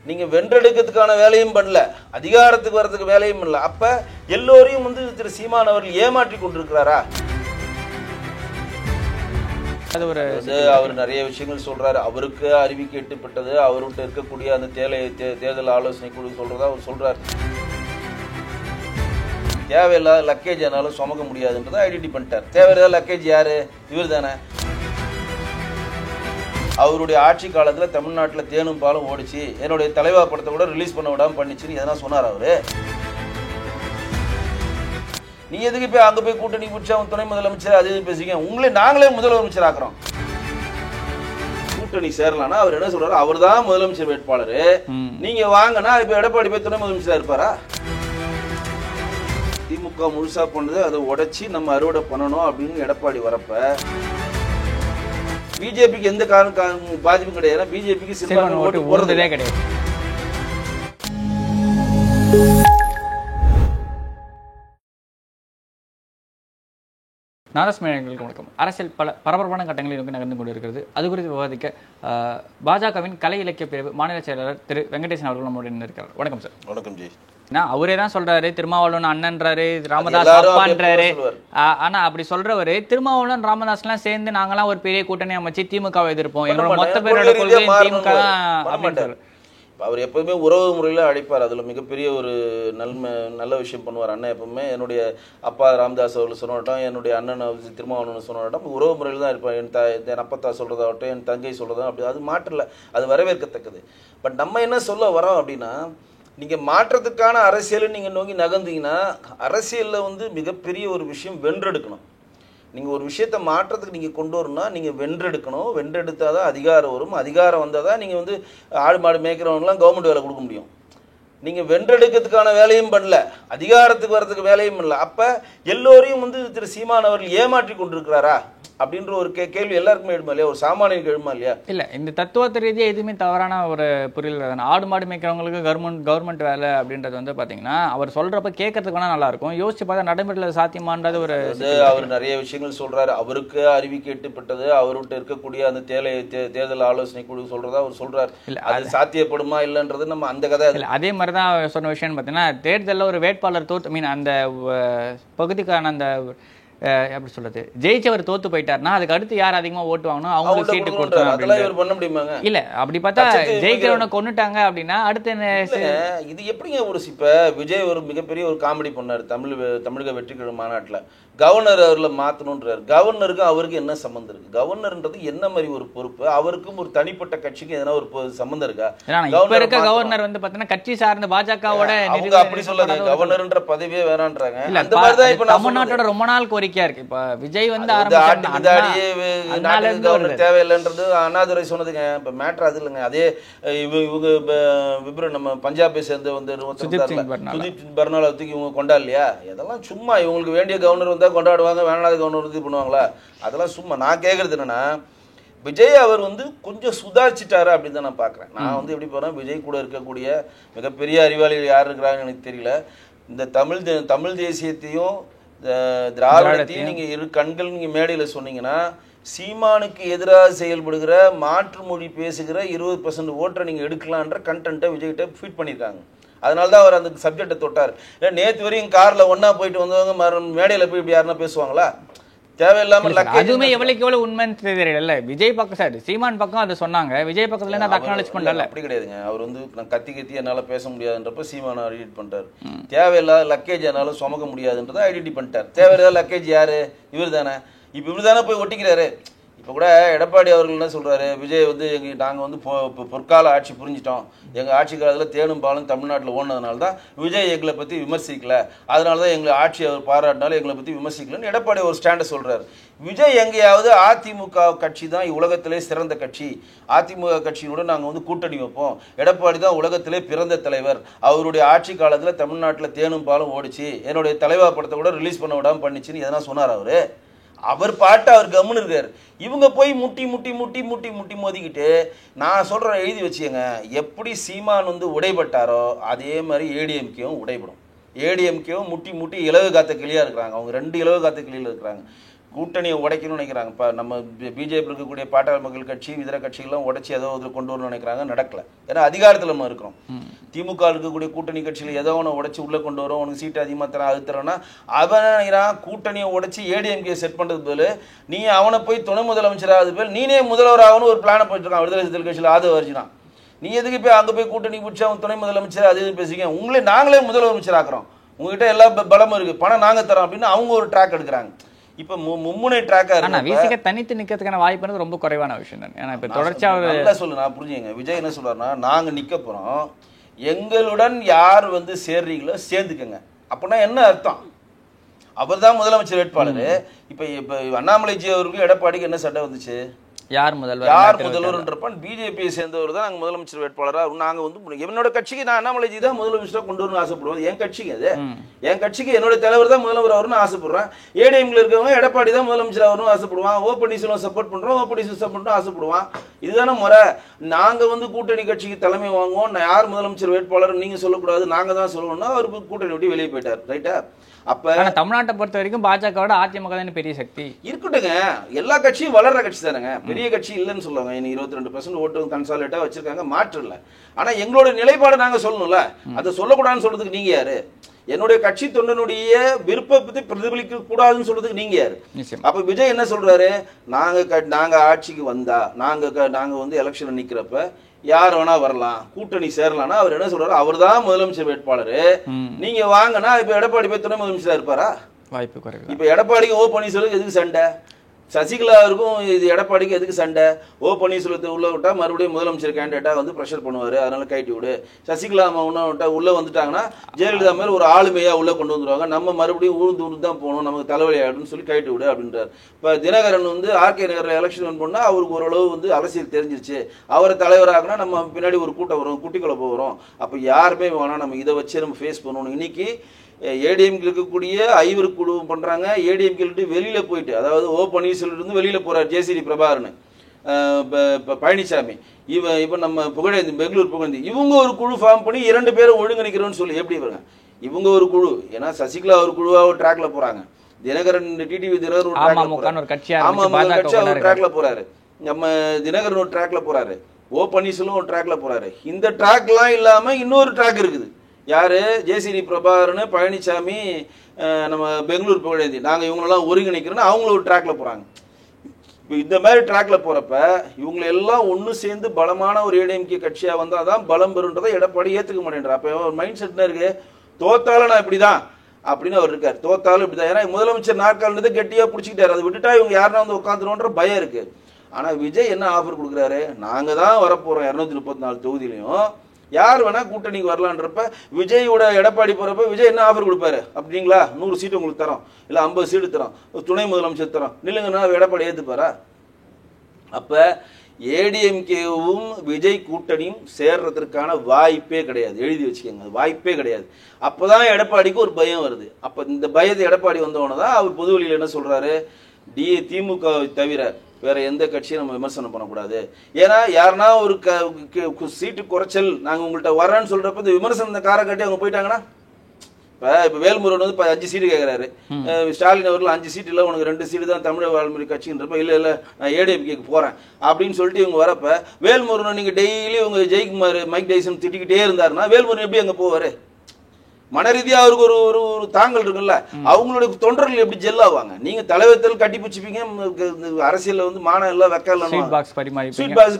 நீங்க வென்றெடுக்கிறதுக்கான வேலையும் பண்ணல, அதிகாரத்துக்கு வரதுக்கு வேலையும் பண்ணல. அப்ப எல்லோரையும் வந்து திரு சீமான் அவர்கள் ஏமாற்றி கொண்டிருக்கிறாரா? அவர் நிறைய விஷயங்கள் சொல்றாரு. அவருக்கு அறிவிக்க எட்டுப்பட்டது, அவர்கிட்ட இருக்கக்கூடிய அந்த தேர்தல் ஆலோசனை குழு சொல்றதா அவர் சொல்றாரு. தேவையில்லாத லக்கேஜ் ஆனாலும் சுமக்க முடியாதுன்றதை ஐடென்டி பண்ணிட்டார். தேவையில்லாத லக்கேஜ் யாரு? இவர் தானே. அவருடைய ஆட்சி காலத்துல தமிழ்நாட்டில் தேனும் பாலும் ஓடிச்சு, என்னுடைய தலைவா படத்தை கூட ரிலீஸ் பண்ண விடாம பண்ணிச்சுன்னு எதனா சொன்னார் அவரு? நீ எதுக்கு போய் அங்க போய் கூட்டணி பிடிச்சா துணை முதலமைச்சர் அது பேசிக்க? உங்களே நாங்களே முதலமைச்சர் ஆக்குறோம். கூட்டணி சேரலாம்னா அவர் என்ன சொல்றாரு? அவர் தான் முதலமைச்சர் வேட்பாளர், நீங்க வாங்கினா இப்ப எடப்பாடி போய் துணை முதலமைச்சரா இருப்பாரா? திமுக முழுசா பண்ணது அதை உடைச்சி நம்ம அறுவடை பண்ணணும் அப்படின்னு எடப்பாடி வரப்ப பிஜேபிக்கு எந்த பாதிப்பும் கிடையாது. பிஜேபிக்கு சிறுபான்மை ஓட்டு போறதே கிடையாது. நாரஸ்மேயர்களுக்கு வணக்கம். அரசியல் பல பரபரப்பான கட்டங்களில் நோக்கி நகர்ந்து கொண்டிருக்கிறது. அது குறித்து விவாதிக்க பாஜகவின் கலை இலக்கிய பிரிவு மாநில செயலாளர் திரு வெங்கடேசன் அவர்கள் நம்முடைய இருக்கிறார். வணக்கம் சார். வணக்கம் ஜி. அவரே தான் சொல்றாரு, திருமாவளவன் அண்ணன்றாரு, ராமதாஸ் அப்பான்றாரு. ஆனா அப்படி சொல்றவரு திருமாவளவன் ராமதாஸ் எல்லாம் சேர்ந்து நாங்கெல்லாம் ஒரு பெரிய கூட்டணி அமைச்சு திமுக எதிர்ப்போம், எங்களோட மொத்த பேரோட கொள்கை திமுக தான் அப்படின்னு. அவர் எப்பவுமே உறவு முறையில் அழைப்பார். அதில் மிகப்பெரிய ஒரு நல்ல விஷயம் பண்ணுவார் அண்ணன். எப்பவுமே என்னுடைய அப்பா ராமதாஸ் அவர்கள் சொன்னோட்டம், என்னுடைய அண்ணன் திருமாவளவன் சொன்னோட்டம் உறவு முறையில் தான் இருப்பார். என் அப்பத்தா சொல்கிறதாகட்டும், என் தங்கை சொல்கிறதா அப்படி அது மாற்றல, அது வரவேற்கத்தக்கது. பட் நம்ம என்ன சொல்ல வரோம் அப்படின்னா, நீங்கள் மாற்றத்துக்கான அரசியலை நீங்கள் நோக்கி நகர்ந்தீங்கன்னா அரசியலில் வந்து மிகப்பெரிய ஒரு விஷயம் வென்றெடுக்கணும். நீங்கள் ஒரு விஷயத்தை மாற்றத்துக்கு நீங்கள் கொண்டு வரணும்னா நீங்கள் வென்றெடுக்கணும். வென்றெடுத்தால் தான் அதிகாரம் வரும். அதிகாரம் வந்தால் தான் நீங்கள் வந்து ஆடு மாடு மேய்க்கிறவங்களாம் கவர்மெண்ட் வேலை கொடுக்க முடியும். நீங்கள் வென்றெடுக்கிறதுக்கான வேலையும் பண்ணல, அதிகாரத்துக்கு வரதுக்கு வேலையும் பண்ணல. அப்போ எல்லோரையும் வந்து திரு சீமான் அவர்கள் ஏமாற்றி கொண்டிருக்கிறாரா அப்படின்ற ஒரு கேள்வி எல்லாருக்குமே எழுமா இல்லையா? ஒரு சாமானியனுக்கு எழுமா இல்லையா? இல்லை, இந்த தத்துவத்தை ரீதியாக எதுவுமே தவறான ஒரு புரியல. ஆடு மாடு மேய்க்கிறவங்களுக்கு கவர்மெண்ட் வேலை அப்படின்றது வந்து பார்த்தீங்கன்னா அவர் சொல்கிறப்ப கேட்கறதுக்கு வேணால் நல்லாயிருக்கும், யோசிச்சு பார்த்தா நடைமுறையில் சாத்தியமானது ஒரு. அவர் நிறைய விஷயங்கள் சொல்கிறாரு. அவருக்கு அறிவிக்க எட்டுப்பட்டது, அவர்கிட்ட இருக்கக்கூடிய அந்த தேர்தல் ஆலோசனை குழு சொல்கிறதா அவர் சொல்கிறார். இல்லை, அது சாத்தியப்படுமா இல்லைன்றது நம்ம அந்த கதை இல்லை. அதே மாதிரி தான் சொன்ன விஷயம்னு பார்த்தீங்கன்னா தேர்தலில் ஒரு வேட்பாளர் அந்த பகுதிக்கான அந்த எப்படி சொல்றது, ஜெயிச்சவர் தோத்து போயிட்டாருன்னா அதுக்கு அடுத்து யார் அதிகமா ஓட்டு வாங்கணும் அவங்களுக்கு சீட்டு கொடுத்தாங்க. இல்ல அப்படி பார்த்தா ஜெயிக்கிறவனை கொன்னுட்டாங்க அப்படின்னா அடுத்து இது எப்படிங்க? ஒரு இப்ப விஜய் ஒரு மிகப்பெரிய ஒரு காமெடி பண்ணாரு தமிழக வெற்றி கழக மாநாட்டுல. கவர்னர் அவர்களை மாத்தணும்ன்றாரு. கவர்னருக்கும் அவருக்கு என்ன சம்பந்தம் இருக்கு? கவர்னர்ன்றது என்ன மாதிரி ஒரு பொறுப்பு? அவருக்கும் ஒரு தனிப்பட்ட கட்சிக்கு எதனா ஒரு சம்பந்தம் இருக்கா? இப்ப இருக்க கவர்னர் வந்து பாத்தீங்கன்னா கட்சி சார்ந்த பாஜகவோட அப்படி சொல்லாது, கவர்னர்ன்ற பதவியே வேணான்றாங்க. தமிழ்நாட்டோட ரொம்ப நாள் கோரிக்கையா இருக்கு. இப்ப விஜய் வந்து தேவையில்லைன்றது அண்ணாதுரை சொன்னதுங்க. இப்ப மேட்ரு அது இல்லைங்க. அதே இவங்க நம்ம பஞ்சாபை சேர்ந்து வந்து சுதீப் பர்னாலா தூக்கி இவங்க கொண்டா இல்லையா? இதெல்லாம் சும்மா இவங்களுக்கு வேண்டிய கவர்னர் வந்து கொண்டாடுவாங்க, வேணாத கவர்னர் இது பண்ணுவாங்களா? அதெல்லாம் சும்மா. நான் கேட்கறது என்னன்னா, விஜய் அவர் வந்து கொஞ்சம் சுதாரிச்சிட்டாரு அப்படின்னு தான் நான் பார்க்குறேன். நான் வந்து எப்படி போகிறேன், விஜய் கூட இருக்கக்கூடிய மிகப்பெரிய அறிவாளிகள் யார் இருக்கிறாங்கன்னு எனக்கு தெரியல. இந்த தமிழ் தேசியத்தையும் திராவிடத்தையும் நீங்கள் இரு கண்கள் நீங்கள் மேடையில் சொன்னீங்கன்னா சீமானுக்கு எதிராக செயல்படுகிற மாற்று மொழி பேசுகிற 20% ஓட்டரை நீங்கள் எடுக்கலான்ற கண்டென்ட்டை விஜய்கிட்ட ஃபீட் பண்ணியிருக்காங்க. அதனால தான் அவர் அந்த சப்ஜெக்டை தொட்டார். இல்லை நேற்று வரையும் காரில் ஒன்றா போயிட்டு வந்தவங்க மேடையில் போய் இப்படி யாருன்னா பேசுவாங்களா? தேவையில்லாமல் அதுவுமே எவ்வளவுக்கு எவ்வளவு உண்மைன்னு தெரியல. விஜய் பக்கம் சார் சீமான் பக்கம் அதை சொன்னாங்க, விஜய் பக்கத்துல என்ன அக்னாலஜ் பண்ணல. அப்படி கிடையாதுங்க. அவர் வந்து நான் கத்தி என்னால பேச முடியாதுன்றப்ப சீமானை ஐடென்டி பண்ணிட்டார். தேவையில்லாத லக்கேஜ் ஆனாலும் சுமக்க முடியாதுன்றதை ஐடென்டி பண்ணிட்டார். தேவையில்லாத லக்கேஜ் யாரு? இவர் தானே. இப்போ இவர் தானே போய் ஒட்டிக்கிறாரு. இப்போ கூட எடப்பாடி அவர்கள் என்ன சொல்கிறாரு, விஜய் வந்து நாங்கள் வந்து பொற்கால ஆட்சி புரிஞ்சிட்டோம், எங்கள் ஆட்சி காலத்தில் தேனும் பாலும் தமிழ்நாட்டில் ஓடினதுனால தான் விஜய் எங்களை பற்றி விமர்சிக்கல, அதனால தான் எங்களை ஆட்சி அவர் பாராட்டினாலும் எங்களை பற்றி விமர்சிக்கலன்னு எடப்பாடி ஒரு ஸ்டாண்டை சொல்கிறார். விஜய் எங்கேயாவது அதிமுக கட்சி தான் உலகத்திலே சிறந்த கட்சி, அதிமுக கட்சியோட நாங்கள் வந்து கூட்டணி வைப்போம், எடப்பாடி தான் உலகத்திலே பிறந்த தலைவர், அவருடைய ஆட்சி காலத்தில் தமிழ்நாட்டில் தேனும் பாலும் ஓடிச்சு, என்னுடைய தலைவா படத்தை கூட ரிலீஸ் பண்ண விடாமல் பண்ணிச்சுன்னு எதனா சொன்னார் அவர்? அவர் பாட்டு அவர் கம்முன்னு இருக்கார். இவங்க போய் முட்டி முட்டி முட்டி முட்டி முட்டி மோதிக்கிட்டு நான் சொல்கிறேன் எழுதி வச்சுக்கங்க. எப்படி சீமான் வந்து உடைபட்டாரோ அதே மாதிரி ஏடிஎம்கேவும் உடைபடும். ஏடிஎம்கேவும் முட்டி முட்டி இலவு காத்த கிளியாக இருக்கிறாங்க. அவங்க 2 இலவு காத்த கிளியில் இருக்கிறாங்க. கூட்டணியை உடைக்கணும்னு நினைக்கிறாங்க. இப்போ நம்ம பிஜேபி இருக்கக்கூடிய பாட்டாளி மக்கள் கட்சி இதர கட்சிகள்லாம் உடைச்சி ஏதோ இதில் கொண்டு வரணும்னு நினைக்கிறாங்க, நடக்கல. ஏன்னா அதிகாரத்தில் நம்ம இருக்கிறோம். திமுக இருக்கக்கூடிய கூட்டணி கட்சியில் ஏதோ ஒன்று உடைச்சி உள்ளே கொண்டு வரும், உனக்கு சீட்டு அதிகமாக தரான் அது தரேன்னா அவன் நினைக்கிறான் கூட்டணியை உடைச்சி ஏடிஎம்கே செட் பண்ணுறது போல நீ அவனை போய் துணை முதலமைச்சராக போல் நீனே முதல்வராகனு ஒரு பிளானை போயிட்டு இருக்கான் விடுதலை சிறுத்தைகள் கட்சியில். ஆதரவு அர்ஜுனா நீ எதுக்கு போய் அங்கே போய் கூட்டணி பிடிச்சி அவன் துணை முதலமைச்சர் அது இது பேசிக்க, நாங்களே முதலமைச்சர் ஆக்குறோம், உங்ககிட்ட எல்லா பலமும் இருக்குது, பணம் நாங்கள் தரோம் அப்படின்னு அவங்க ஒரு ட்ராக் எடுக்கிறாங்க. இப்ப மும்முனை ட்ராக்கா இருக்கு. தனித்து நிக்கிறதுக்கான வாய்ப்பு ரொம்ப குறைவான விஷயம் தான். ஏன்னா இப்ப தொடர்ச்சியா நல்லா சொல்லு, நான் புரிஞ்சுங்க. விஜய் என்ன சொல்றாருன்னா, நாங்க நிக்க போறோம், எங்களுடன் யார் வந்து சேர்றீங்களோ சேர்ந்துக்கங்க. அப்படின்னா என்ன அர்த்தம்? அவர் தான் முதலமைச்சர் வேட்பாளர். இப்ப அண்ணாமலைஜி அவருக்கு எடப்பாடிக்கு என்ன சட்டை வந்துச்சு? யார் முதல்வர்ன்றப்ப பிஜேபியை சேர்ந்தவர் தான் நாங்கள் முதலமைச்சர் வேட்பாளராக. நாங்கள் வந்து என்னோட கட்சிக்கு நான் அண்ணாமலைஜி தான் முதலமைச்சராக கொண்டு வரணும்னு ஆசைப்படுவோம். என் கட்சிக்கு அது என் கட்சிக்கு என்னோட தலைவர் தான் முதல்வர் ஆகணும்னு ஆசைப்படுறேன். ஏடிஎம்ல இருக்கவங்க எடப்பாடி தான் முதலமைச்சர் ஆகணும்னு ஆசைப்படுவான். ஓபன்னீர்செல்வம் சப்போர்ட் பண்றோம், ஓபன்னீர்செல்வம் சப்போர்ட் ஆசைப்படுவான். இதுதானே முறை. நாங்க வந்து கூட்டணி கட்சிக்கு தலைமை வாங்குவோம், யார் முதலமைச்சர் வேட்பாளர் நீங்க சொல்லக்கூடாது, நாங்க தான் சொல்லணும்னா அவருக்கு கூட்டணி விட்டு வெளியே போயிட்டார். ரைட்டா? அப்ப தமிழ்நாட்டை பொறுத்த வரைக்கும் பாஜகவோட அதிமுக தான் பெரிய சக்தி. இருக்கட்டுங்க, எல்லா கட்சியும் வளர்ற கட்சி தானேங்க, பெரிய கட்சி இல்லைன்னு சொல்லுவாங்க. 22% ஓட்டு கன்சாலிடேட்டா வச்சிருக்காங்க, மாற்று இல்லை. ஆனா எங்களோட நிலைப்பாடு நாங்க சொல்லணும்ல, அதை சொல்லக்கூடாதுன்னு சொல்றதுக்கு நீங்க யாரு? என்னுடைய கட்சி தொண்டனுடைய விருப்பத்தை பிரதிபலிக்க கூடாதுன்னு சொல்றதுக்கு நீங்க யாரு? அப்ப விஜய் என்ன சொல்றாரு, நாங்க ஆட்சிக்கு வந்தா நாங்க வந்து எலெக்ஷன் நிக்கிறப்ப யார் வேணா வரலாம், கூட்டணி சேரலாம்னா அவர் என்ன சொல்றாரு, அவர் தான் முதலமைச்சர் வேட்பாளர், நீங்க வாங்கினா இப்ப எடப்பாடி போய் துணை முதலமைச்சரா இருப்பாரா? வாய்ப்பு குறைவு. இப்ப எடப்பாடிக்கு ஓ பன்னீர்செல்வம் எதுக்கு சண்டை? சசிகலாவுக்கும் இது எடப்பாடிக்கு எதுக்கு சண்டை? ஓ பன்னீர்செல்வத்தை உள்ள விட்டா மறுபடியும் முதலமைச்சர் கேண்டிடேட்டா வந்து ப்ரெஷர் பண்ணுவாரு, அதனால கைட்டி விடு. சசிகலா விட்டா உள்ள வந்துட்டாங்கன்னா ஜெயலலிதா மேல ஒரு ஆளுமையா உள்ள கொண்டு வந்துருவாங்க, நம்ம மறுபடியும் ஊர்ந்து தான் போகணும், நமக்கு தலைவலி ஆயிடும்னு சொல்லி கைட்டி விடு அப்படின்றாரு. இப்ப தினகரன் வந்து ஆர்கே நகர்ல எலெக்ஷன் பண்ணா அவருக்கு ஓரளவு வந்து அரசியல் தெரிஞ்சிருச்சு, அவரை தலைவராகனா நம்ம பின்னாடி ஒரு கூட்டம் வரும், குட்டிக்குள்ள போகிறோம். அப்ப யாருமே வேணா நம்ம இதை வச்சு நம்ம ஃபேஸ் பண்ணணும். இன்னைக்கு ஏடிஎம்கே இருக்கக்கூடிய ஐவர் குழு பண்றாங்க, ஏடிஎம்கே வெளியில போயிட்டு, அதாவது ஓ பன்னீர்செல்வம் இருந்து வெளியில போறார் ஜேசிடி பிரபாகரன், பழனிசாமி, இப்ப நம்ம புகழேந்தி பெங்களூர் புகழேந்தி, இவங்க ஒரு குழு ஃபார்ம் பண்ணி 2 பேரும் ஒழுங்கிணைக்கிறோம்னு சொல்லி எப்படி வருங்க? இவங்க ஒரு குழு, ஏன்னா சசிகலா ஒரு குழுவா ஒரு ட்ராக்ல போறாங்க, தினகரன் டிடிவி தினகரன் ஒரு ட்ராக்ல போறாரு, நம்ம தினகரன் ஒரு ட்ராக்ல போறாரு, ஓ பன்னீர்செல்வம் ஒரு ட்ராக்ல போறாரு. இந்த ட்ராக்லாம் இல்லாம இன்னொரு ட்ராக் இருக்குது. யாரு? ஜேசிடி பிரபாகரன், பழனிசாமி, நம்ம பெங்களூர் புகழேந்தி, நாங்கள் இவங்களெல்லாம் ஒருங்கிணைக்கிறோன்னு அவங்கள ஒரு ட்ராக்ல போறாங்க. இப்போ இந்த மாதிரி ட்ராக்ல போறப்ப இவங்களை எல்லாம் ஒன்று சேர்ந்து பலமான ஒரு ஏடிஎம்கே கட்சியா வந்தால் தான் பலம் பெறுன்றதை எடப்பாடி ஏற்றுக்க மாட்டேன்றார். அப்போ ஒரு மைண்ட் செட் இருக்கு, தோத்தாலும் நான் இப்படிதான் அப்படின்னு அவர் இருக்காரு, தோத்தாலும் இப்படிதான். ஏன்னா முதலமைச்சர் நாற்காலினதை கெட்டியா பிடிச்சிக்கிட்டாரு, அதை விட்டுட்டா இவங்க யாருன்னா வந்து உட்காந்துருவோன்ற பயம் இருக்கு. ஆனா விஜய் என்ன ஆஃபர் கொடுக்குறாரு, நாங்க தான் வரப்போறோம் 234 தொகுதியிலையும், யார் வேணா கூட்டணிக்கு வரலான்றப்ப விஜயோட எடப்பாடி போறப்ப விஜய் என்ன ஆஃபர் கொடுப்பாரு? அப்படிங்களா 100 சீட்டு உங்களுக்கு தரோம், இல்ல 50 சீட்டு தரோம், துணை முதலமைச்சர் தரோம், நில்லுங்கன்னா எடப்பாடி ஏத்துப்பாரா? அப்ப ஏடிஎம்கேவும் விஜய் கூட்டணியும் சேர்றதுக்கான வாய்ப்பே கிடையாது, எழுதி வச்சுக்கோங்க, வாய்ப்பே கிடையாது. அப்பதான் எடப்பாடிக்கு ஒரு பயம் வருது. அப்ப இந்த பயத்தை எடப்பாடி வந்தவன தான் அவர் பொது வழியில் என்ன சொல்றாரு, திமுக தவிர வேற எந்த கட்சியும் நம்ம விமர்சனம் பண்ணக்கூடாது. ஏன்னா யாருன்னா ஒரு சீட்டு குறைச்சல் நாங்க உங்கள்கிட்ட வரேன்னு சொல்றப்ப இந்த விமர்சனம் காரை கட்டி அவங்க போயிட்டாங்கன்னா, இப்ப வேல்முருகன் வந்து 5 சீட்டு கேட்கிறாரு, ஸ்டாலின் அவர்கள் 5 சீட்டு இல்ல உனக்கு 2 சீட்டு தான் தமிழக வாழ்முறை கட்சின்றப்ப இல்ல நான் ஏடிஎம்கேக்கு போறேன் அப்படின்னு சொல்லிட்டு இவங்க வரப்ப வேல்முருகன் நீங்க டெய்லி உங்க ஜெயக்குமார் மைக் டைசன் திட்டிக்கிட்டே இருந்தாருன்னா வேல்முருகன் எப்படி அங்க போவாரு? மன ரீதியா அவருக்கு ஒரு ஒரு ஒரு தாங்கல் இருக்குல்ல, அவங்களுடைய தொண்டர்கள் எப்படி ஜெல் ஆவாங்க? நீங்க தலைவர்கள் கட்டி பிடிச்சிப்பீங்க, அரசியல்ல வந்து மானம் எல்லாம் வைக்கல, ஸ்வீட் பாக்ஸ்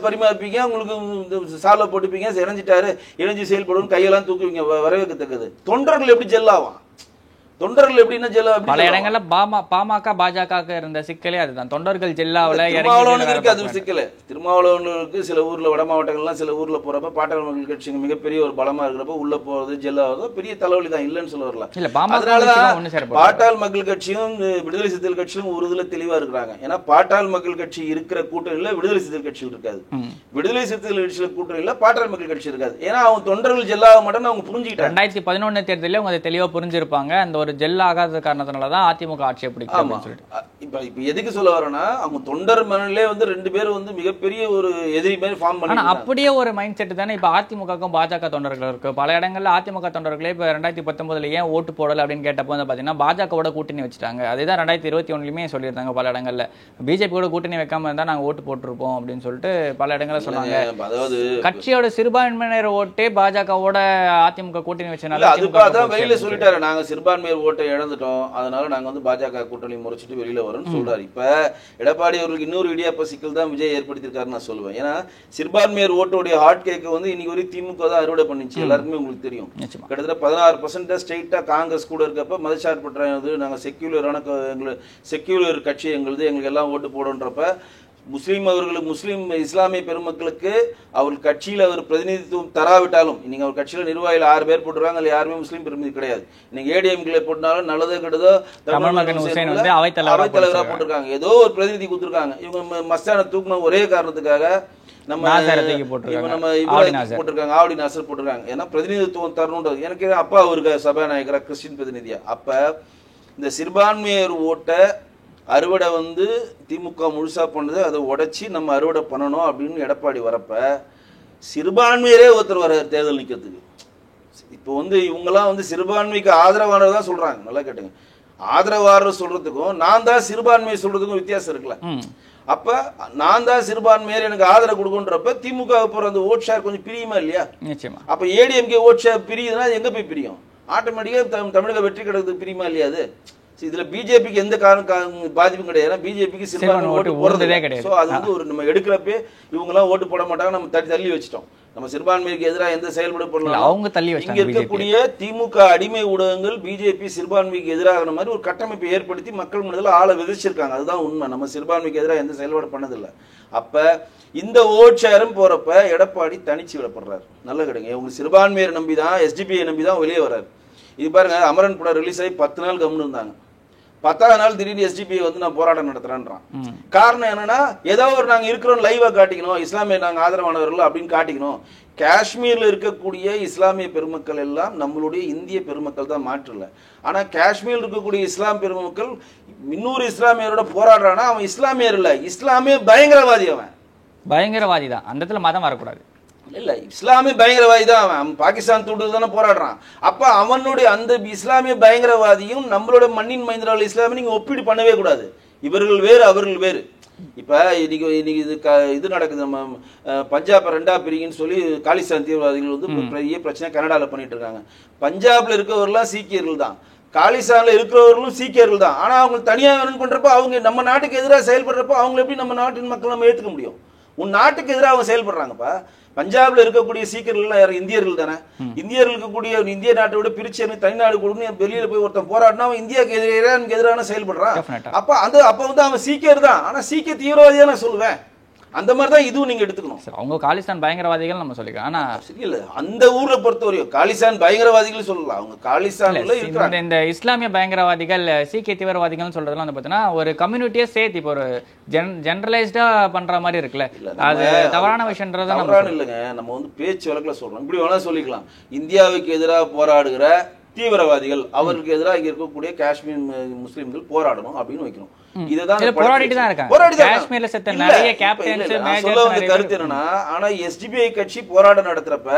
பரிமாறிப்பீங்க, உங்களுக்கு சாலை போட்டுப்பீங்க, இணைஞ்சிட்டாரு இணைஞ்சு செயல்படும் கையெல்லாம் தூக்குவீங்க, வரவேற்கத்தக்கது. தொண்டர்கள் எப்படி ஜெல் ஆவான்? தொண்டர்கள் எப்படின்னா ஜெல்லா பல இடங்கள்ல பாமக பாஜக இருந்த சிக்கலே அதுதான், தொண்டர்கள் ஜெல்லாவில இருக்கு. அது சிக்கல திருமாவளவனுக்கு சில ஊர்ல வட மாவட்டங்கள்லாம் சில ஊர்ல போறப்ப பாட்டாளி மக்கள் கட்சிங்க மிகப்பெரிய ஒரு பலமா இருக்கிறப்ப உள்ள போறது ஜெல்லாவது பெரிய தலைவலி தான், இல்லைன்னு சொல்ல வரல. அதனாலதான் பாட்டாளி மக்கள் கட்சியும் விடுதலை சிறுத்தைகள் கட்சியும் ஒரு இதுல தெளிவா இருக்கிறாங்க. ஏன்னா பாட்டாளி மக்கள் கட்சி இருக்கிற கூட்டணியில விடுதலை சிறுத்தைகள் கட்சி இருக்காது, விடுதலை சிறுத்தைகள் கட்சியில கூட்டணியில பாட்டாளி மக்கள் கட்சி இருக்காது. ஏன்னா அவங்க தொண்டர்கள் ஜெல்லாக மாட்டேன்னு அவங்க புரிஞ்சுக்கிட்டாங்க. 2011 தேர்தலில் அவங்க அதை தெளிவா புரிஞ்சிருப்பாங்க. அந்த ஒரு ஜெல் ஆகாத காரணத்தினாலதான் அதிமுக ஆட்சியை பிடிக்கும் அப்படின்னு சொல்லிட்டு. இப்ப எதுக்கு சொல்ல வரேன்னா, அவங்க தொண்டர் மனநிலே வந்து 2 பேரும் வந்து மிகப்பெரிய ஒரு எதிரி மாதிரி ஃபார்ம் பண்ணி. ஆனா அப்படியே ஒரு மைண்ட் செட் தானே இப்ப அதிமுகக்கும் பாஜக தொண்டர்கள் இருக்கு. பல இடங்கள்ல அதிமுக தொண்டர்களே இப்ப 2019 ஏன் ஓட்டு போடல அப்படின்னு கேட்டப்போ வந்து பாத்தீங்கன்னா பாஜகவோட கூட்டணி வச்சுட்டாங்க. அதேதான் 2021 சொல்லியிருந்தாங்க பல இடங்கள்ல. பிஜேபியோட கூட்டணி வைக்காம இருந்தா நாங்க ஓட்டு போட்டிருப்போம் அப்படின்னு சொல்லிட்டு பல இடங்கள்ல சொன்னாங்க. அதாவது கட்சியோட சிறுபான்மையினர் ஓட்டே பாஜகவோட அதிமுக கூட்டணி வச்சனால அதான் வெளியில சொல்லிட்டாரு, நாங்க சிறுபான்மையர் ஓட்டை இழந்துட்டோம், அதனால நாங்க வந்து பாஜக கூட்டணி முறைச்சிட்டு வெளியில வரோம்னு சொல்றாரு. இப்ப எடப்பாடி அவர்களுக்கு இன்னொரு இடியாப்ப சிக்கல் தான் விஜய் ஏற்படுத்திருக்காருன்னு நான் சொல்லுவேன். ஏன்னா சிறுபான்மையர் ஓட்டோடைய ஹாட் கேக் வந்து இன்னைக்கு வரை திமுக தான் அறுவடை பண்ணிச்சு. எல்லாருக்குமே உங்களுக்கு தெரியும். கிட்டத்தட்ட 16% ஸ்ட்ரெயிட்டா காங்கிரஸ் கூட இருக்கப்ப மதச்சார்பற்ற நாங்க செக்யூலர் கட்சி எங்களுக்கு எல்லாம் ஓட்டு போடுன்றப்ப முஸ்லீம் இஸ்லாமிய பெருமக்களுக்கு அவர் கட்சியில அவர் பிரதிநிதித்துவம் தராவிட்டாலும், நீங்க அவர் கட்சியில நிர்வாகிகள் 6 பேர் போட்டுறாங்க, அதுல யாருமே முஸ்லீம் பிரதிநிதி கிடையாது. நீங்க ஏடிஎம்களை போட்டாலும் நல்லதோ கெட்டதோ அவைத்தலைவரா போட்டிருக்காங்க, ஏதோ ஒரு பிரதிநிதி கொடுத்துருக்காங்க. இவங்க மஸ்தான தூக்குன ஒரே காரணத்துக்காக நம்ம போட்டிருக்காங்க, ஆவடி நாசர் போட்டிருக்காங்க. ஏன்னா பிரதிநிதித்துவம் தரணுன்றது. எனக்கு அப்பா அவருக்கு சபாநாயகரா கிறிஸ்டின் பிரதிநிதியா. அப்ப இந்த சிறுபான்மையர் ஓட்ட அறுவடை வந்து திமுக முழுசா பண்ணது, அதை உடைச்சி நம்ம அறுவடை பண்ணணும் அப்படின்னு எடப்பாடி வரப்ப சிறுபான்மையரே ஒருத்தர் வர தேர்தல் நிற்கிறதுக்கு. இப்போ வந்து இவங்கெல்லாம் வந்து சிறுபான்மைக்கு ஆதரவானவர் தான் சொல்றாங்க. நல்லா கேட்டுங்க, ஆதரவாளர் சொல்றதுக்கும் நான் தான் சிறுபான்மையை சொல்றதுக்கும் வித்தியாசம் இருக்குல்ல. அப்ப நான் தான் சிறுபான்மையர் எனக்கு ஆதரவு கொடுக்குன்றப்ப திமுக போற அந்த ஓட் ஷேர் கொஞ்சம் பிரியுமா இல்லையா? அப்ப ஏடிஎம்கே ஓட் ஷேர் பிரியுதுன்னா எங்க போய் பிரியும்? ஆட்டோமேட்டிக்கா தமிழக வெற்றி கழகத்துக்கு பிரியுமா இல்லையா? அது இதுல பிஜேபிக்கு எந்த பாதிப்பும் கிடையாது. பிஜேபிக்கு சிறுபான்மை ஓட்டு போறதே கிடையாது. அது வந்து ஒரு நம்ம எடுக்கிறப்பே இவங்க எல்லாம் ஓட்டு போட மாட்டாங்க, நம்ம தள்ளி வச்சிட்டோம். நம்ம சிறுபான்மைக்கு எதிராக எந்த செயல்பட பண்ணலாம் அவங்க தள்ளி வச்சாங்க. இங்க இருக்கக்கூடிய திமுக அடிமை ஊடகங்கள் பிஜேபி சிறுபான்மைக்கு எதிராக மாதிரி ஒரு கட்டமைப்பை ஏற்படுத்தி மக்கள் மனதில் ஆளை விதிச்சிருக்காங்க. அதுதான் உண்மை. நம்ம சிறுபான்மைக்கு எதிராக எந்த செயல்பாடு பண்ணதில்லை. அப்ப இந்த ஓட் ஷேரும் போறப்ப எடப்பாடி தனிச்சு விடப்படுறாரு. நல்ல கிடைங்க, இவங்க சிறுபான்மையரை நம்பிதான் எஸ்டிபிஐ நம்பிதான் வெளியே வர்றாரு. இது பாருங்க, அமரன் படம் ரிலீஸ் ஆகி 10 நாள் கம்முன்னு இருந்தாங்க. 10ஆவது நாள் திடீர்னு எஸ்டிபிஐ வந்து நான் போராட்டம் நடத்துறேன்றான். காரணம் என்னன்னா, ஏதோ ஒரு நாங்க இருக்கிறோம் லைவா காட்டிக்கணும், இஸ்லாமிய நாங்க ஆதரவானவர்கள் அப்படின்னு காட்டிக்கணும். காஷ்மீர்ல இருக்கக்கூடிய இஸ்லாமிய பெருமக்கள் எல்லாம் நம்மளுடைய இந்திய பெருமக்கள் தான், மாற்றல. ஆனா காஷ்மீர்ல இருக்கக்கூடிய இஸ்லாம் பெருமக்கள் இன்னொரு இஸ்லாமியரோட போராடுறானா அவன் இஸ்லாமியர் இல்ல, இஸ்லாமிய பயங்கரவாதி. அவன் பயங்கரவாதி தான், அந்த இடத்துல மதம் வரக்கூடாது. இல்ல, இஸ்லாமிய பயங்கரவாதி தான் அவன். பாகிஸ்தான் தூண்டு தானே போராடுறான். அப்ப அவனுடைய அந்த இஸ்லாமிய பயங்கரவாதியும் நம்மளோட மண்ணின் மைந்தர்கள் இஸ்லாமிய நீங்க ஒப்பீடு பண்ணவே கூடாது. இவர்கள் வேறு அவர்கள் வேறு. இப்ப இன்னைக்கு இது நடக்குது. நம்ம பஞ்சாப் 2ஆ பிரிங்கன்னு சொல்லி காலிஸ்தான் தீவிரவாதிகள் வந்து பெரிய பிரச்சனை கனடால பண்ணிட்டு இருக்காங்க. பஞ்சாப்ல இருக்கவர்கள்லாம் சீக்கியர்கள் தான், காலிஸ்தான்ல இருக்கிறவர்களும் சீக்கியர்கள் தான். ஆனா அவங்க தனியா பண்றப்ப அவங்க நம்ம நாட்டுக்கு எதிராக செயல்படுறப்ப அவங்க எப்படி நம்ம நாட்டின் மக்கள் நம்ம ஏத்துக்க முடியும்? உன் நாட்டுக்கு எதிராக அவங்க செயல்படுறாங்கப்பா. பஞ்சாப்ல இருக்கக்கூடிய சீக்கியர்கள் யாரும் இந்தியர்கள் தானே. இந்தியர்கள் இருக்கக்கூடிய இந்திய நாட்டை விட பிரிச்சு தனிநாடு கொடுங்க வெளியில போய் ஒருத்தன் போராடினா அவன் இந்தியாவுக்கு எதிரான செயல்படுறான். அப்ப வந்து அவன் சீக்கியர் தான், ஆனா சீக்கிய தீவிரவாதியா நான் சொல்லுவேன். அந்த மாதிரி தான் இதுவும் நீங்க எடுத்துக்கணும். அவங்க காலிஸ்தான் பயங்கரவாதிகள் நம்ம சொல்லிக்கலாம். ஆனா இல்ல, அந்த ஊரை பொறுத்தவரையும் காலிஸ்தான் பயங்கரவாதிகள் சொல்லலாம். அவங்க காலிஸ்தான்ல இருக்காங்க. இந்த இஸ்லாமிய பயங்கரவாதிகள் சீக்கிய தீவிரவாதிகள் சொல்றதுலாம் வந்து பாத்தீங்கன்னா ஒரு கம்யூனிட்டியை சேர்த்து இப்போ ஒரு ஜெனரலைஸ்டா பண்ற மாதிரி இருக்குல்ல, அது தவறான விஷயம்ன்றது இல்லைங்க. நம்ம வந்து பேச்சு வழக்குல சொல்றோம், இப்படி வேணா சொல்லிக்கலாம். இந்தியாவுக்கு எதிராக போராடுகிற தீவிரவாதிகள் அவருக்கு எதிராக இங்க இருக்கக்கூடிய காஷ்மீர் முஸ்லிம்கள் போராடணும் அப்படின்னு வைக்கணும். கருத்து என்னன்னா, ஆனா எஸ்டிபிஐ கட்சி போராட்டம் நடத்துறப்ப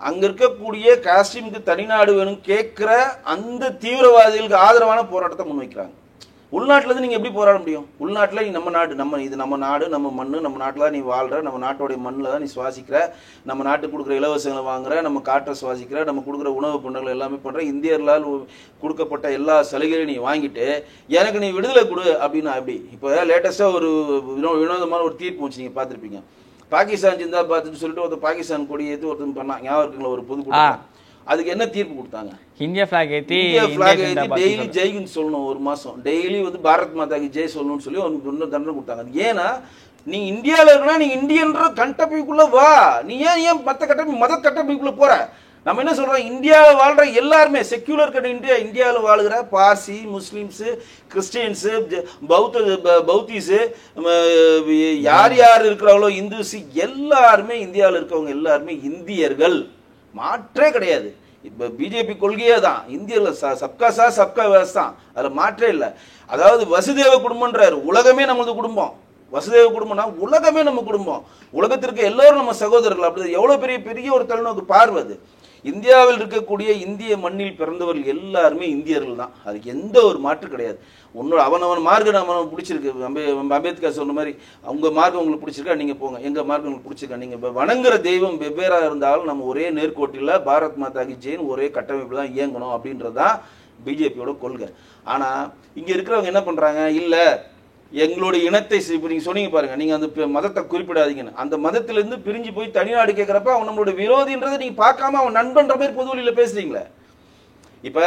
அங்க இருக்கக்கூடிய காஷ்மீருக்கு தனிநாடு வேணும் கேட்கிற அந்த தீவிரவாதிகளுக்கு ஆதரவான போராட்டத்தை முன்வைக்கிறாங்க. உள்நாட்டுல இருந்து நீங்க எப்படி போராட முடியும்? உள்நாட்டுல நம்ம நாடு, நம்ம நாடு, நம்ம மண்ணு, நம்ம நாட்டுல நீ வாழ்ற, நம்ம நாட்டோடைய மண்ணில் தான் நீ சுவாசிக்கிற, நம்ம நாட்டுக்கு கொடுக்குற இலவசங்களை வாங்குற, நம்ம காற்றை சுவாசிக்கிற, நம்ம கொடுக்குற உணவு பொருட்கள் எல்லாமே பண்ற, இந்தியர்களால் கொடுக்கப்பட்ட எல்லா சலுகைகளையும் நீ வாங்கிட்டு எனக்கு நீ விடுதலை கொடு அப்படின்னா எப்படி? இப்போ லேட்டஸ்டா ஒரு வினோதமான ஒரு தீர்ப்பு வச்சு நீங்க பார்த்துருப்பீங்க. பாகிஸ்தான் ஜிந்தா பார்த்துட்டு சொல்லிட்டு ஒருத்தர் பாகிஸ்தான் கொடி ஏற்றி ஒருத்தர் பண்ணா, ஞாபகம் இருக்குங்களா? ஒரு பொதுக்கூட்டம். அதுக்கு என்ன தீர்ப்பு கொடுத்தாங்க? இந்தியா ஃபிளாக் ஏத்தி டெய்லி ஜெய்ன்னு சொல்லணும், ஒரு மாசம் டெய்லி வந்து பாரத் மாதாக்கு ஜெய் சொல்லணும்னு சொல்லி ஒரு தண்டனை கொடுத்தாங்க. ஏன்னா நீ இந்தியாவில் இருக்கனா நீ இந்தியன்ற கட்டமைப்புக்குள்ள வா, நீ ஏன் மத கட்டமைப்புக்குள்ள போற? நம்ம என்ன சொல்றோம், இந்தியாவில் வாழ்ற எல்லாருமே செக்யூலர் இந்தியாவில் வாழ்கிற பார்சி, முஸ்லிம்ஸ், கிறிஸ்டியன்ஸ், பௌத்திஸ், யார் யார் இருக்கிறாங்களோ இந்துஸ் எல்லாருமே இந்தியாவில் இருக்கவங்க எல்லாருமே இந்தியர்கள், மாற்றே கிடையாது. இப்போ பிஜேபி கொள்கையே தான், இந்தியாவில் சப்கா சா சப்கா விகாஸ் தான், அதில் மாற்றே இல்லை. அதாவது வசுதேவ குடும்பம்ன்றாரு, உலகமே நம்மளது குடும்பம். வசுதேவ குடும்பம்னா உலகமே நம்ம குடும்பம், உலகத்திற்கு எல்லோரும் நம்ம சகோதரர்கள். அப்படி எவ்வளோ பெரிய பெரிய ஒரு தொலைநோக்கு பார்வை அது. இந்தியாவில் இருக்கக்கூடிய இந்திய மண்ணில் பிறந்தவர்கள் எல்லாருமே இந்தியர்கள் தான், அதுக்கு எந்த ஒரு மாற்று கிடையாது. உன்னோட அவனவன் மார்க்கம் அவன் பிடிச்சிருக்கு, அம்பேத்கர் சொன்ன மாதிரி அவங்க மார்க்கம் உங்களுக்கு பிடிச்சிருக்கா நீங்கள் போங்க, எங்கள் மார்க்கம் உங்களுக்கு பிடிச்சிருக்கா நீங்கள் வணங்குற தெய்வம் வெவ்வேறாக இருந்தாலும் நம்ம ஒரே நேர்கோட்டில் பாரத் மாதா கி ஜெயின் ஒரே கட்டமைப்பில் தான் இயங்கணும் அப்படின்றது தான் பிஜேபியோட கொள்கை. ஆனால் இங்கே இருக்கிறவங்க என்ன பண்ணுறாங்க, இல்லை எங்களுடைய இனத்தை இப்போ நீங்கள் சொன்னீங்க பாருங்க, நீங்கள் அந்த மதத்தை குறிப்பிடாதீங்கன்னு, அந்த மதத்திலிருந்து பிரிஞ்சு போய் தனிநாடு கேட்குறப்ப அவன் நம்மளுடைய விரோதின்றதை நீங்கள் பார்க்காம அவன் நண்பன்ற மாதிரி பொதுவெளியில் பேசுறீங்களே. இப்போ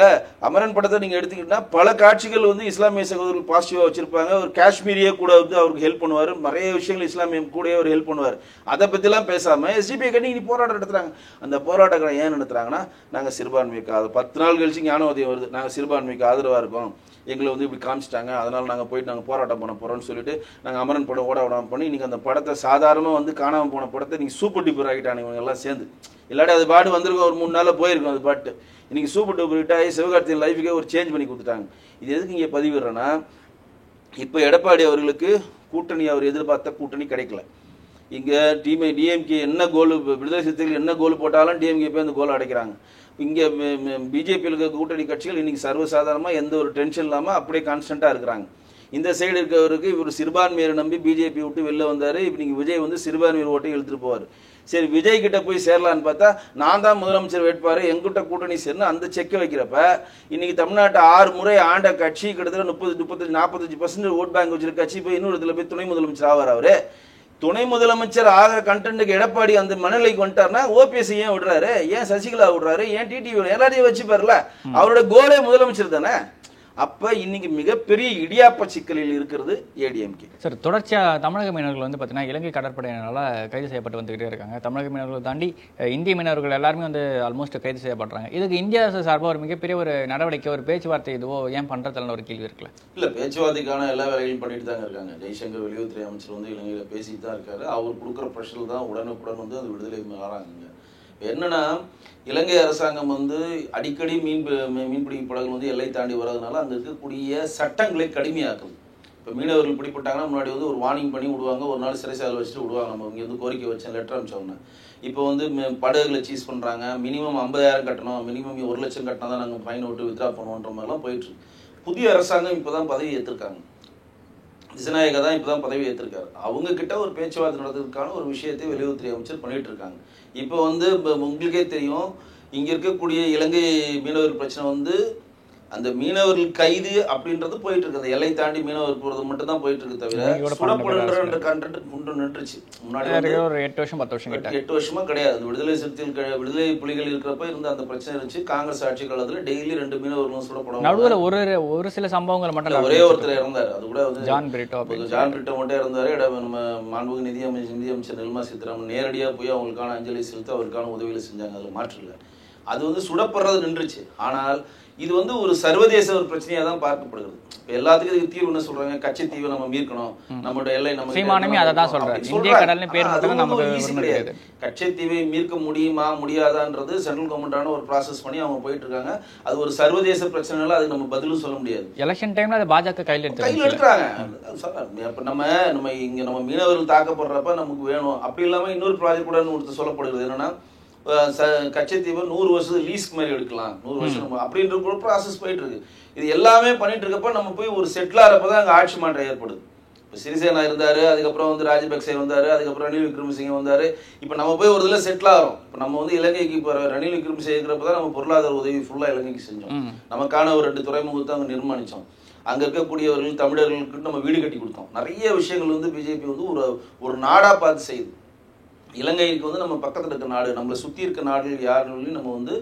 அமரன் படத்தை நீங்கள் எடுத்துக்கிட்டா பல காட்சிகள் வந்து இஸ்லாமிய சகோதரர்கள் பாசிட்டிவாக வச்சிருப்பாங்க. ஒரு காஷ்மீரியே கூட வந்து அவருக்கு ஹெல்ப் பண்ணுவார், நிறைய விஷயங்கள் இஸ்லாமிய கூட அவர் ஹெல்ப் பண்ணுவார். அதை பற்றிலாம் பேசாமல் எஸ்டிபிஐ கட்டி இன்னைக்கு போராட்டம் நடத்துகிறாங்க. அந்த போராட்டங்களை ஏன் நடத்துகிறாங்கன்னா, நாங்கள் சிறுபான்மைக்கு 10 நாள் கழிச்சு ஞானோதயம் வருது, நாங்கள் சிறுபான்மைக்கு ஆதரவாக இருக்கோம், எங்களை வந்து இப்படி காமிச்சிட்டாங்க, அதனால் நாங்கள் போயிட்டு நாங்கள் போராட்டம் பண்ண போகிறோம்னு சொல்லிட்டு நாங்கள் அமரன் படம் ஓட விடாமல் பண்ணி இன்றைக்கி அந்த படத்தை சாதாரணமாக வந்து காணாமல் போன படத்தை நீங்கள் சூப்பர் டூப்பர் ஆகிட்டாங்க இவங்க எல்லாம் சேர்ந்து. இல்லாட்டி அது பாட்டு வந்திருக்கும், ஒரு 3 நாளில் போயிருக்கும் அது பாட்டு. இன்றைக்கி சூப்பர் டூப்பர் ஹிட் ஆகி சிவகார்த்தியின் லைஃபுக்கே ஒரு சேஞ்ச் பண்ணி கொடுத்துட்டாங்க. இது எதுக்கு இங்கே பதிவிடுறேன்னா, இப்போ எடப்பாடி அவர்களுக்கு கூட்டணி அவர் எதிர்பார்த்த கூட்டணி கிடைக்கல. இங்கே டிஎம்கே என்ன கோல், விடுதலை சிறுத்தைகள் என்ன கோல் போட்டாலும் டிஎம்கே போய் அந்த கோலை அடைக்கிறாங்க. இங்கே பிஜேபியில் இருக்க கூட்டணி கட்சிகள் இன்றைக்கி சர்வசாதாரணமாக எந்த ஒரு டென்ஷன் இல்லாமல் அப்படியே கான்ஸ்டண்ட்டாக இருக்கிறாங்க. இந்த சைடு இருக்கிறவருக்கு இவர் சிறுபான்மையரை நம்பி பிஜேபி விட்டு வெளில வந்தார். இப்போ நீங்கள் விஜய் வந்து சிறுபான்மையர் ஓட்டை இழுத்துட்டு போவார். சரி, விஜய் கிட்ட போய் சேரலான்னு பார்த்தா நான் தான் முதலமைச்சர் வேட்பாரு, எங்கிட்ட கூட்டணி சேர்ந்து அந்த செக்கை வைக்கிறப்ப இன்னைக்கு தமிழ்நாட்டை 6 முறை ஆண்ட கட்சி கிட்டத்தட்ட 30-45% ஓட் பேங்க் வச்சிருக்க கட்சி போய் இன்னொரு இடத்துல போய் துணை முதலமைச்சர் ஆவார். அவரு துணை முதலமைச்சர் ஆகிற கண்டென்ட்டுக்கு எடப்பாடி அந்த மனநிலைக்கு வந்துட்டார்னா ஓபிஎஸ் ஏன் விடுறாரு, ஏன் சசிகலா விடுறாரு, ஏன் டிடிவி எல்லாரையும் வச்சுப்பார்ல, அவரோட கோலே முதலமைச்சர் தானே. அப்போ இன்னைக்கு மிகப்பெரிய இடியாப்ப சிக்கலில் இருக்கிறது ஏடிஎம்கே. சார், தொடர்ச்சியாக தமிழக மீனவர்கள் வந்து பார்த்தீங்கன்னா இலங்கை கடற்படையினால் கைது செய்யப்பட்டு வந்துகிட்டே இருக்காங்க. தமிழக மீனவர்களை தாண்டி இந்திய மீனவர்கள் எல்லாருமே வந்து ஆல்மோஸ்ட் கைது செய்யப்படுறாங்க. இதுக்கு இந்தியா சார்பாக ஒரு மிகப்பெரிய ஒரு நடவடிக்கை, ஒரு பேச்சுவார்த்தை இதுவோ ஏன் பண்ணுறதுல ஒரு கேள்வி இருக்குல்ல? இல்லை, பேச்சுவார்த்தைக்கான எல்லா வேலைகளும் பண்ணிட்டு தாங்க இருக்காங்க. ஜெய்சங்கர் வெளியுறவுத்துறை அமைச்சர் வந்து இலங்கையில் பேசிட்டு தான் இருக்காரு. அவர் கொடுக்குற ப்ரெஷர் தான் உடனுக்குடன் வந்து அது விடுதலை ஆறாங்க. என்னன்னா, இலங்கை அரசாங்கம் வந்து அடிக்கடி மீன்பிடிக்கும் படகுகள் வந்து எல்லை தாண்டி வர்றதுனால அங்கே இருக்கக்கூடிய சட்டங்களை கடுமையாக்குது. இப்போ மீனவர்கள் பிடிப்பட்டாங்கன்னா முன்னாடி வந்து ஒரு வார்னிங் பண்ணி விடுவாங்க, ஒரு நாள் சிறைசாலை வச்சுட்டு விடுவாங்க. நம்ம இங்கே வந்து கோரிக்கை வச்சேன், லெட்டர் அனுப்பிச்சோம்னா. இப்போ வந்து படகுகளை சீஸ் பண்ணுறாங்க, மினிமம் 50,000 கட்டணும், மினிமம் 1 லட்சம் கட்டினா தான் நாங்கள் ஃபைன் விட்டு வித்ரா பண்ணுவோன்ற மாதிரிலாம் போயிட்டுருக்கு. புதிய அரசாங்கம் இப்போ தான் பதவி ஏற்றிருக்காங்க. திசநாயகா தான் இப்போ தான் பதவி ஏற்றிருக்காரு. அவங்க கிட்ட ஒரு பேச்சுவார்த்தை நடத்துறதுக்கான ஒரு விஷயத்தை வெளியுறவுத்துறை அமைச்சர் பண்ணிட்டு இருக்காங்க. இப்போ வந்து உங்களுக்கே தெரியும், இங்கே இருக்கக்கூடிய இலங்கை மீனவர் பிரச்சனை வந்து அந்த மீனவர்கள் கைது அப்படின்றது போயிட்டு இருக்கு. அந்த எல்லை தாண்டி மீனவர் போறது மட்டும் தான் போயிட்டு இருக்கு, தவிர சுடப்படுன்ற கண்டென்ட் கொண்டு நின்றுச்சு. முன்னாடி ஒரு 8 வருஷம் 10 வருஷம் 8 வருஷமா கிடையாது. விடுதலை சிறுத்தைகள் விடுதலை புலிகள் இருக்கிறப்ப இருந்த அந்த பிரச்சனை இருந்துச்சு. காங்கிரஸ் ஆட்சி காலத்துல டெய்லி 2 மீனவர்களும் சுடப்படுவாங்க. நடுவில் ஒரு சில சம்பவங்கள் மட்டும், ஒரே ஒருத்தர் இறந்தார், அது கூட வந்து ஜான் பிரிட்டோ மட்டும் இறந்தாரு. நம்ம மாண்புமிகு நிதியமைச்சர் நிர்மலா சீதாராமன் நேரடியாக போய் அவங்களுக்கான அஞ்சலி செலுத்தி அவருக்கான உதவிகளை செஞ்சாங்க. அதுல மாற்று இல்லை. அது வந்து சுடப்படுறது நின்றுச்சு. ஆனால் இது வந்து ஒரு சர்வதேச ஒரு பிரச்சனையா தான் பார்க்கப்படுகிறது. எல்லாத்துக்கும் இதுக்கு தீர்வு என்ன சொல்றாங்க, கச்சத்தீவை நம்ம மீட்கணும், நம்மளோட எல்லை நம்ம கச்சத்தீவை மீட்க முடியுமா முடியாதான்றது சென்ட்ரல் கவர்மெண்டான ஒரு ப்ராசஸ் பண்ணி அவங்க போயிட்டு இருக்காங்க. அது ஒரு சர்வதேச பிரச்சனைனால அது நம்ம பதிலும் சொல்ல முடியாது. எலெக்ஷன் டைம்ல அது பாஜக கையில் எடுக்கிறாங்க. அப்ப நம்ம இங்க நம்ம மீனவர்கள் தாக்கப்படுறப்ப நமக்கு வேணும், அப்படி இல்லாம இன்னொரு ப்ராஜெக்ட் கூட ஒருத்தர் சொல்லப்படுகிறது என்னன்னா, கச்சத்தீவை 100 வருஷம் லீஸ்க்கு மாதிரி எடுக்கலாம், 100 வருஷம் அப்படின்ற ஒரு ப்ராசஸ் போயிட்டு இருக்கு. இது எல்லாமே பண்ணிட்டு இருக்கப்ப நம்ம போய் ஒரு செட்டில் ஆகிறப்பதான் அங்கே ஆட்சி மாற்றம் ஏற்படுது. இப்போ சிறிசேனா இருந்தாரு, அதுக்கப்புறம் வந்து ராஜபக்சே வந்தாரு, அதுக்கப்புறம் ரணில் விக்ரமசிங்கே வந்தாரு. இப்போ நம்ம போய் ஒரு இதில் செட்டில் ஆகிறோம். இப்போ நம்ம வந்து இலங்கைக்கு இப்போ ரணில் விக்ரமசிங்கே இருக்கிறப்பதான் நம்ம பொருளாதார உதவி ஃபுல்லாக இலங்கைக்கு செஞ்சோம். நமக்கான ஒரு 2 துறைமுகத்தை அங்கே நிர்மாணித்தோம். அங்கே இருக்கக்கூடியவர்கள் தமிழர்களுக்கு நம்ம வீடு கட்டி கொடுத்தோம். நிறைய விஷயங்கள் வந்து பிஜேபி வந்து ஒரு நாடாக பார்த்து செய்யுது. இலங்கைக்கு வந்து நம்ம பக்கத்தில் இருக்க நாடு, நம்மளை சுற்றி இருக்க நாடுகள் யாருன்னு நம்ம வந்து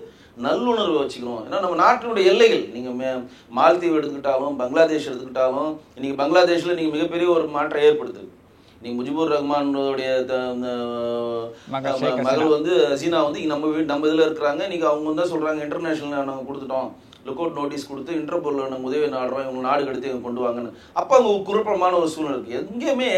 நல்லுணர்வை வச்சுக்கணும். ஏன்னா நம்ம நாட்டினுடைய எல்லைகள், நீங்கள் மாலத்தீவு எடுத்துக்கிட்டாலும் பங்களாதேஷ் எடுத்துக்கிட்டாலும், இன்னைக்கு பங்களாதேஷில் நீங்கள் மிகப்பெரிய ஒரு மாற்றம் ஏற்படுத்துது. நீங்கள் முஜிபுர் ரஹ்மானுடைய மகள் வந்து ஹசீனா வந்து நம்ம இதில் இருக்கிறாங்க. இன்னைக்கு அவங்க தான் சொல்கிறாங்க, இன்டர்நேஷனல் நாங்கள் கொடுத்துட்டோம், லுக் அவுட் நோட்டீஸ் கொடுத்து இன்டர்போலில் நாங்கள் உதவி நாடுறோம், இவங்க நாடு கடத்தி கொண்டு வாங்கன்னு. அப்போ அங்கே குழப்பமான ஒரு சூழ்நிலை இருக்குது. எங்கேயுமே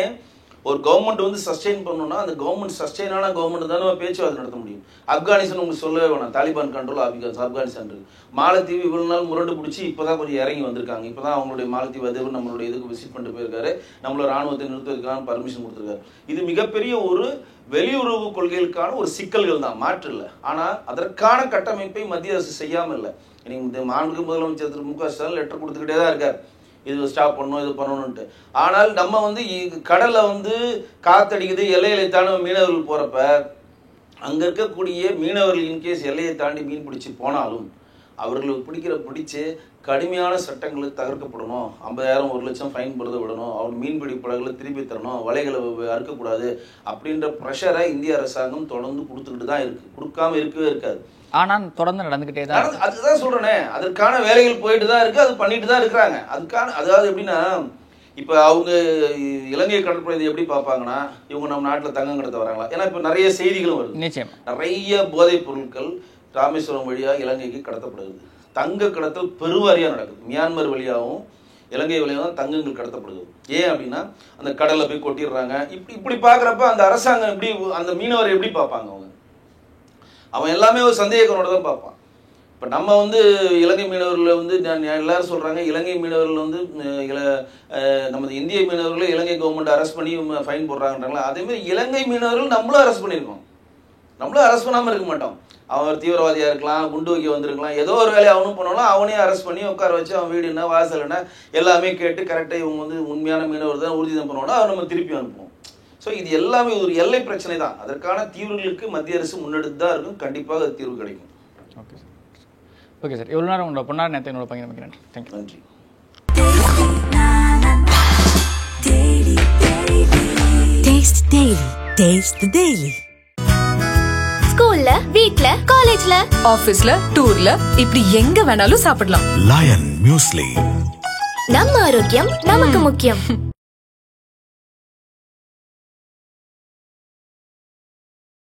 ஒரு கவர்மெண்ட் வந்து சஸ்டெயின் பண்ணணும்னா அந்த கவர்மெண்ட் சஸ்டெயினான கவர்மெண்ட் தானே பேச்சுவார்த்தை நடத்த முடியும். ஆப்கானிஸ்தான் உங்களுக்கு சொல்லவே வேணாம், தாலிபான் கண்ட்ரோல் ஆப்கானிஸ்தான் இருக்கு. மாலத்தீவு இவ்வளவு நாள் முரண்டு பிடிச்சி இப்போதான் கொஞ்சம் இறங்கி வந்திருக்காங்க. இப்போதான் அவங்களுடைய மாலத்தீவு அதிபர் நம்மளுடைய இதுக்கு விசிட் பண்ணிட்டு போயிருக்காரு, நம்மளோட ராணுவத்தை நிறுத்துவதற்கான பர்மிஷன் கொடுத்துருக்காரு. இது மிகப்பெரிய ஒரு வெளியுறவு கொள்கைகளுக்கான ஒரு சிக்கல்கள் தான், மாற்று இல்லை. ஆனால் அதற்கான கட்டமைப்பை மத்திய அரசு செய்யாமல் இல்லை. இந்த மாண்புமிகு முதலமைச்சர் திரு மு க ஸ்டாலின் லெட்டர் கொடுத்துக்கிட்டே தான் இருக்கார், இது ஸ்டாப் பண்ணணும், இது பண்ணணும்ட்டு. ஆனால் நம்ம வந்து கடல்ல வந்து காத்தடிக்குது, எல்லைகளை தாண்டி மீனவர்கள் போறப்ப அங்க இருக்கக்கூடிய மீனவர்கள் இன்கேஸ் எல்லையை தாண்டி மீன் பிடிச்சி போனாலும் அவர்களுக்கு பிடிச்சு கடுமையான சட்டங்களை தகர்க்கப்படணும். 50,000 1,00,000 ஃபைன் போடுறத விடணும், அவர் மீன்பிடி படகுகளை திருப்பி தரணும், வலைகளை அறுக்கக்கூடாது அப்படின்ற ப்ரெஷரை இந்திய அரசாங்கம் தொடர்ந்து கொடுத்துக்கிட்டு தான் இருக்கு, கொடுக்காம இருக்கவே இருக்காது. ஆனால் தொடர்ந்து நடந்துகிட்டே தான். அதுதான் சொல்றேனே, அதற்கான வேலைகள் போயிட்டு தான் இருக்கு, அது பண்ணிட்டு தான் இருக்கிறாங்க. அதுக்கான அதாவது எப்படின்னா, இப்போ அவங்க இலங்கை கடற்படை எப்படி பார்ப்பாங்கன்னா, இவங்க நம்ம நாட்டில் தங்கம் கடத்த வராங்களா? ஏன்னா இப்போ நிறைய செய்திகளும் வருது, நிச்சயம் நிறைய போதைப் பொருட்கள் ராமேஸ்வரம் வழியா இலங்கைக்கு கடத்தப்படுது. தங்க கடத்தல் பெருவாரியாக நடக்குது. மியான்மர் வழியாகவும் இலங்கை வழியாக தான் தங்கங்கள் கடத்தப்படுது. ஏன் அப்படின்னா அந்த கடலை போய் கொட்டிடுறாங்க. இப்படி பார்க்குறப்ப அந்த அரசாங்கம் எப்படி, அந்த மீனவரை எப்படி பார்ப்பாங்க? அவன் எல்லாமே ஒரு சந்தேகத்தோட தான் பார்ப்பான். இப்போ நம்ம வந்து இலங்கை மீனவர்கள் வந்து எல்லாரும் சொல்கிறாங்க, இலங்கை மீனவர்கள் வந்து நமது இந்திய மீனவர்களை இலங்கை கவர்மெண்ட் அரெஸ்ட் பண்ணி ஃபைன் போடுறாங்கன்றாங்களா? அதேமாதிரி இலங்கை மீனவர்கள் நம்மளும் அரெஸ்ட் பண்ணியிருக்கோம். நம்மளும் அரெஸ்ட் பண்ணாமல் இருக்க மாட்டோம். அவன் தீவிரவாதியாக இருக்கலாம், குண்டு வைக்க வந்திருக்கலாம், ஏதோ ஒரு வேலையை அவனும் பண்ணாலும் அவனையும் அரெஸ்ட் பண்ணி உட்கார வச்சு அவன் வீடு என்ன வாசல் என்ன எல்லாமே கேட்டு கரெக்டாக இவங்க வந்து உண்மையான மீனவர் தான் உறுதிதான் பண்ணுவோம்னா அவன் நம்ம திருப்பி அனுப்புவோம். ஸோ இது எல்லாமே ஒரு எல்லை பிரச்சனை தான். அதற்கான தீர்வுகளுக்கு மத்திய அரசு முன்னெடுத்து தான் இருக்கும். கண்டிப்பாக அது தீர்வு கிடைக்கும். Okay sir, okay sir. இவ்வளோ நேரம் உங்களோட பொன்னார் நேரத்தை என்னோட பகிர்ந்து நன்றி. தேங்க்யூ. நன்றி. ஸ்கூல்ல, வீட்ல, காலேஜ்ல, ஆபீஸ்ல, டூர்ல இப்படி எங்க வேணாலும் சாப்பிடலாம். Lion muesli. நம்ம ஆரோக்கியம் நமக்கு முக்கியம்.